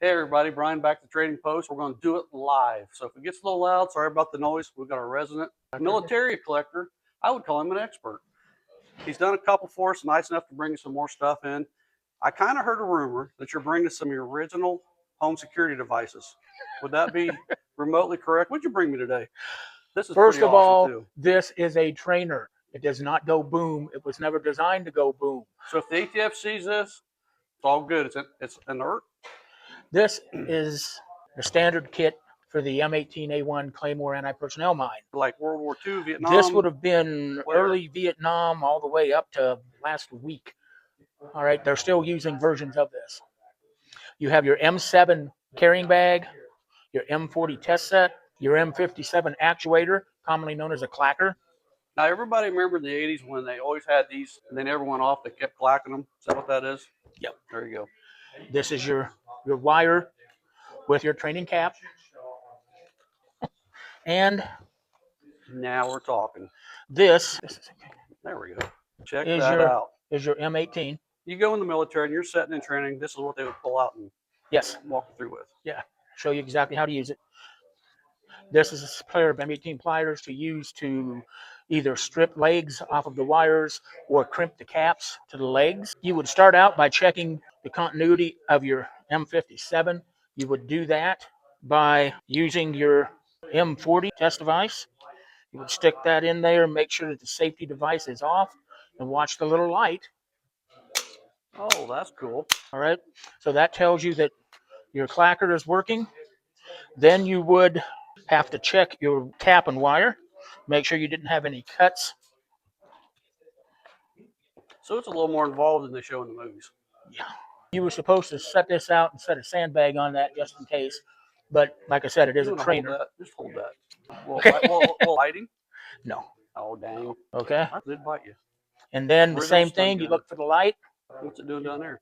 Hey everybody, Brian back to Trading Post. We're going to do it live. So if it gets a little loud, sorry about the noise. We've got a resident military collector. I would call him an expert. He's done a couple for us, nice enough to bring some more stuff in. I kind of heard a rumor that you're bringing some of your original home security devices. Would that be remotely correct? What'd you bring me today? This is First pretty of awesome all, too. this is a trainer. It does not go boom. It was never designed to go boom. So if the ATF sees this, it's all good. It's inert. This is the standard kit for the M18A1 Claymore anti-personnel mine. Like World War II, Vietnam. This would have been where? early Vietnam all the way up to last week. All right, they're still using versions of this. You have your M7 carrying bag, your M40 test set, your M57 actuator, commonly known as a clacker. Now, everybody remember the 80s when they always had these and they never went off. They kept clacking them. Is that what that is? Yep. There you go. This is your wire with your training cap. And now we're talking. This there we go. Check is that out. Is your M18. You go in the military and you're setting in training. This is what they would pull out and walk you through with. Yeah, show you exactly how to use it. This is a pair of M18 pliers to use to either strip legs off of the wires or crimp the caps to the legs. You would start out by checking the continuity of your M57. You would do that by using your M40 test device. You would stick that in there, make sure that the safety device is off, and watch the little light. Oh, that's cool. All right, so that tells you that your clacker is working. Then you would have to check your cap and wire, make sure you didn't have any cuts. So it's a little more involved than they show in the movies. Yeah. You were supposed to set this out and set a sandbag on that just in case. But like I said, it is a trainer. Hold that. Just hold that. Well, lighting? No. Oh, dang. Okay. I did bite you. And then the same thing, you look for the light. What's it doing down there?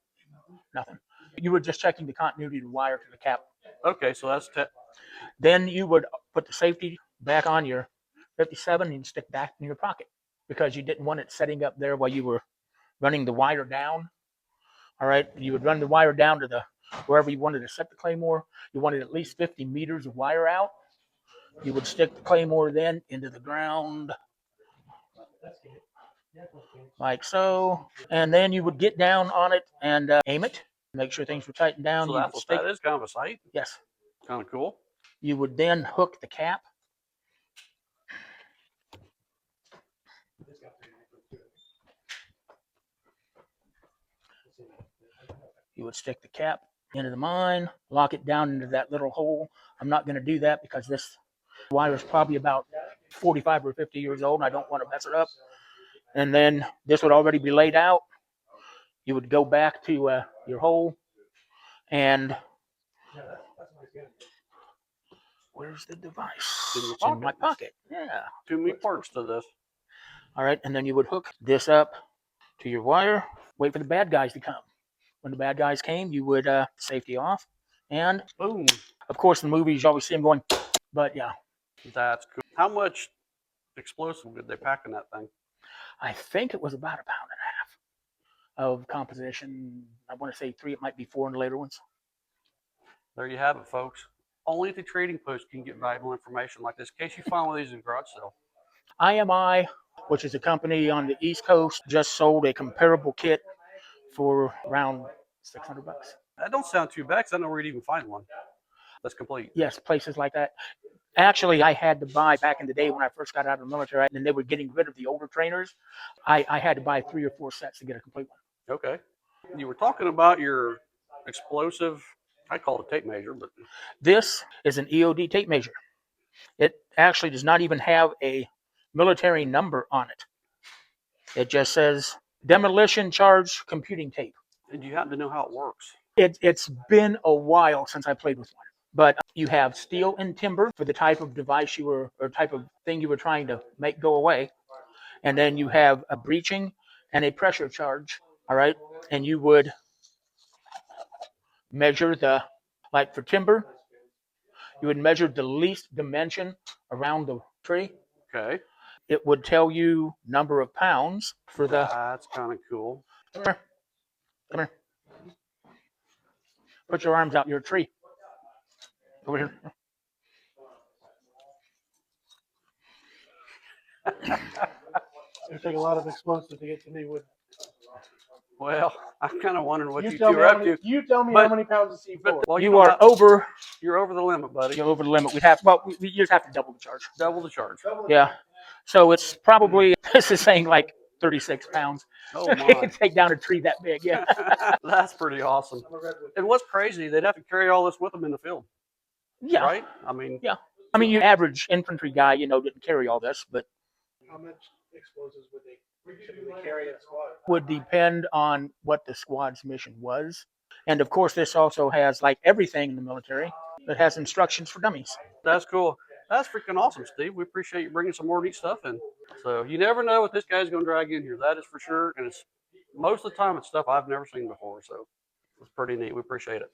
Nothing. You were just checking the continuity of the wire to the cap. Okay, so that's... Then you would put the safety back on your 57 and stick back in your pocket because you didn't want it setting up there while you were running the wire down. All right, you would run the wire down to the wherever you wanted to set the Claymore. You wanted at least 50 meters of wire out. You would stick the Claymore then into the ground like so, and then you would get down on it and aim it, make sure things were tightened down. So that's what that is, kind of a sight? Yes. Kind of cool. You would then hook the cap. You would stick the cap into the mine, lock it down into that little hole. I'm not going to do that because this wire is probably about 45 or 50 years old and I don't want to mess it up. And then this would already be laid out. You would go back to your hole and where's the device? It's in my pocket. Yeah. Too many parts to this. All right, and then you would hook this up to your wire, wait for the bad guys to come. When the bad guys came, you would safety off, and boom. Of course, in the movies, you always see them going, but yeah. That's cool. How much explosive did they pack in that thing? I think it was about 1.5 pounds of composition. I want to say 3, it might be 4 in the later ones. There you have it, folks. Only at the Trading Post can you get valuable information like this. In case you find one of these in a garage sale. IMI, which is a company on the East Coast, just sold a comparable kit for around $600. That don't sound too bad because I know where you'd even find one that's complete. Yes, places like that. Actually, I had to buy back in the day when I first got out of the military, and they were getting rid of the older trainers. I had to buy 3 or 4 sets to get a complete one. Okay. You were talking about your explosive, I call it a tape measure, but this is an EOD tape measure. It actually does not even have a military number on it. It just says demolition charge computing tape. And you happen to know how it works? It's been a while since I played with one. But you have steel and timber for the type of device you were, or type of thing you were trying to make go away. And then you have a breaching and a pressure charge, all right? And you would measure the, like for timber, you would measure the least dimension around the tree. Okay. It would tell you number of pounds for the... That's kind of cool. Come here. Come here. Put your arms out. You're a tree. Over here. It would take a lot of explosives to get to me. Would Well, I'm kind of wondering what you tell two me are how up many? to. You tell me But- how many pounds of C4. Well, You are over. You're over the limit, buddy. You're over the limit. We just have to double the charge. Double the charge. Yeah. So it's probably this is saying like 36 pounds. Oh my. Take down a tree that big. Yeah. That's pretty awesome. And what's crazy, they'd have to carry all this with them in the field, Yeah. right? I mean, Yeah. I mean, your average infantry guy, didn't carry all this, but How much explosives would they typically carry in a squad? would depend on what the squad's mission was. And of course, this also has, like everything in the military, it has instructions for dummies. that's cool. That's freaking awesome, Steve. We appreciate you bringing some more neat stuff in. So you never know what this guy's going to drag in here. That is for sure. And it's most of the time it's stuff I've never seen before. So it's pretty neat. We appreciate it.